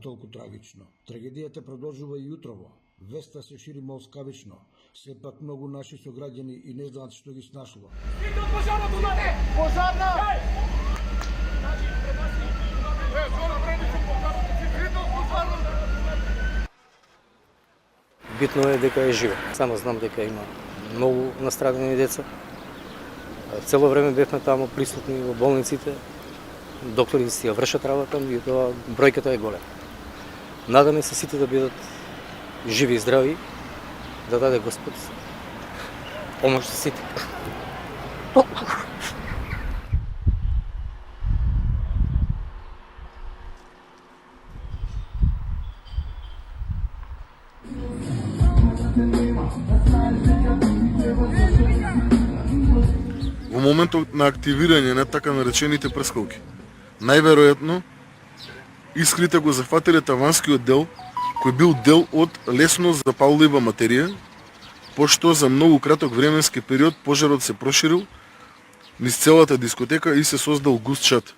толку трагично. Трагедијата продолжува и утрово. Веста се шири молскавично. Сепак многу наши сограѓани и не знаат што ги снашло. Идо пожарна тука! Пожарна! Битно е дека е живе. Само знам дека има многу настрадани деца. Цело време бевме таму присутни во болниците. Докторите си ја вршат работа и тоа бројката е голема. Надаме се сите да бидат живи и здрави, да даде Господ помош за сите. Во моментот на активирање на така наречените прскалки, најверојатно искрите го зафатиле таванскиот дел, кој бил дел од лесно запаллива материја, пошто за многу краток временски период пожарот се проширил низ целата дискотека и се создал густ чад.